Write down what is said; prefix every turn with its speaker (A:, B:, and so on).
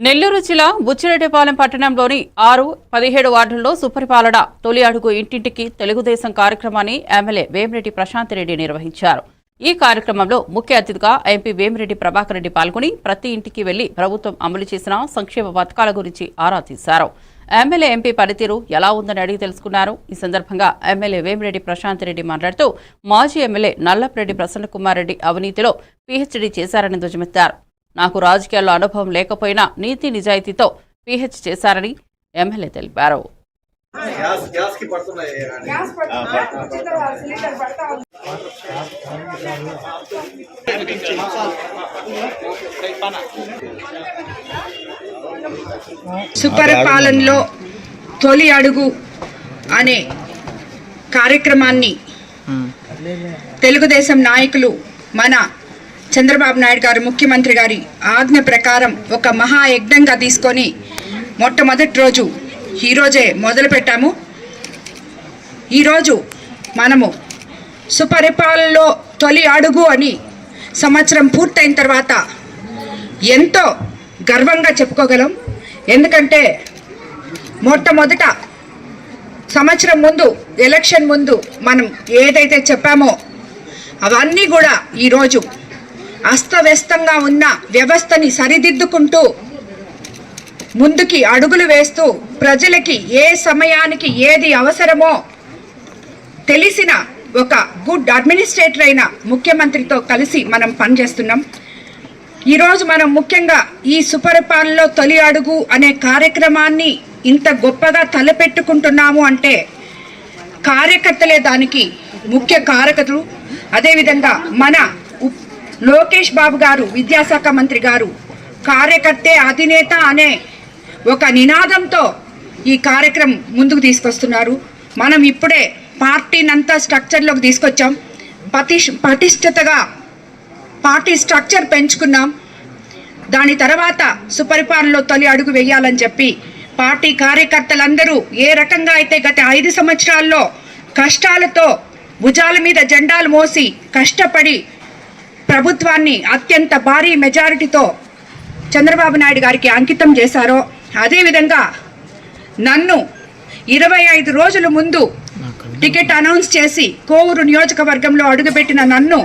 A: నెల్లూరు జిల్లా బుచ్చిరెడ్డిపాలెం పట్టణంలోని 6-17 వార్డుల్లో సుపరిపాలన తొలి అడుగు ఇంటింటికి తెలుగుదేశం కార్యక్రమాన్ని ఎమ్మెల్యే వేమిరెడ్డి ప్రశాంత్ రెడ్డి నిర్వహించారు. ఈ కార్యక్రమంలో ముఖ్య అతిథిగా ఎంపీ వేమిరెడ్డి ప్రభాకర్ రెడ్డి పాల్గొని ప్రతి ఇంటికి వెళ్లి ప్రభుత్వం అమలు చేసిన సంక్షేమ పథకాల గురించి ఆరా తీశారు. ఎమ్మెల్యే ఎంపీ పనితీరు ఎలా ఉందని అడిగి తెలుసుకున్నారు. ఈ సందర్భంగా ఎమ్మెల్యే వేమిరెడ్డి ప్రశాంత్ రెడ్డి మాట్లాడుతూ మాజీ ఎమ్మెల్యే నల్లపరెడ్డి ప్రసన్నకుమార్ రెడ్డి అవినీతిలో పీహెచ్డీ చేశారని ధ్వజమెత్తారు. నాకు రాజకీయాల్లో అనుభవం లేకపోయినా నీతి నిజాయితీతో పీహెచ్ చేశారని ఎమ్మెల్యే తెలిపారు.
B: సుపరిపాలనలో తొలి అడుగు అనే కార్యక్రమాన్ని తెలుగుదేశం నాయకులు మన చంద్రబాబు నాయుడు గారు ముఖ్యమంత్రి గారి ఆజ్ఞ ప్రకారం ఒక మహాయజ్ఞంగా తీసుకొని మొట్టమొదటి రోజు ఈరోజే మొదలుపెట్టాము. ఈరోజు మనము సుపరిపాలనలో తొలి అడుగు అని సంవత్సరం పూర్తయిన తర్వాత ఎంతో గర్వంగా చెప్పుకోగలం. ఎందుకంటే మొట్టమొదట సంవత్సరం ముందు ఎలక్షన్ ముందు మనం ఏదైతే చెప్పామో అవన్నీ కూడా ఈరోజు అస్తవ్యస్తంగా ఉన్న వ్యవస్థని సరిదిద్దుకుంటూ ముందుకి అడుగులు వేస్తూ ప్రజలకి ఏ సమయానికి ఏది అవసరమో తెలిసిన ఒక గుడ్ అడ్మినిస్ట్రేటర్ అయిన ముఖ్యమంత్రితో కలిసి మనం పనిచేస్తున్నాం. ఈరోజు మనం ముఖ్యంగా ఈ సుపరిపాలనలో తొలి అడుగు అనే కార్యక్రమాన్ని ఇంత గొప్పగా తలపెట్టుకుంటున్నాము అంటే కార్యకర్తలే దానికి ముఖ్య కారకులు. అదేవిధంగా మన లోకేష్ బాబు గారు విద్యాశాఖ మంత్రి గారు కార్యకర్తే అధినేత అనే ఒక నినాదంతో ఈ కార్యక్రమం ముందుకు తీసుకొస్తున్నారు. మనం ఇప్పుడే పార్టీనంతా స్ట్రక్చర్లోకి తీసుకొచ్చాం. పటిష్టతగా పార్టీ స్ట్రక్చర్ పెంచుకున్నాం. దాని తర్వాత సుపరిపాలనలో తొలి అడుగు వేయాలని చెప్పి పార్టీ కార్యకర్తలందరూ ఏ రకంగా అయితే గత 5 సంవత్సరాల్లో కష్టాలతో భుజాల మీద జెండాలు మోసి కష్టపడి ప్రభుత్వాన్ని అత్యంత భారీ మెజారిటీతో చంద్రబాబు నాయుడు గారికి అంకితం చేశారో అదేవిధంగా నన్ను 25 రోజుల ముందు టికెట్ అనౌన్స్ చేసి కోవూరు నియోజకవర్గంలో అడుగుపెట్టిన నన్ను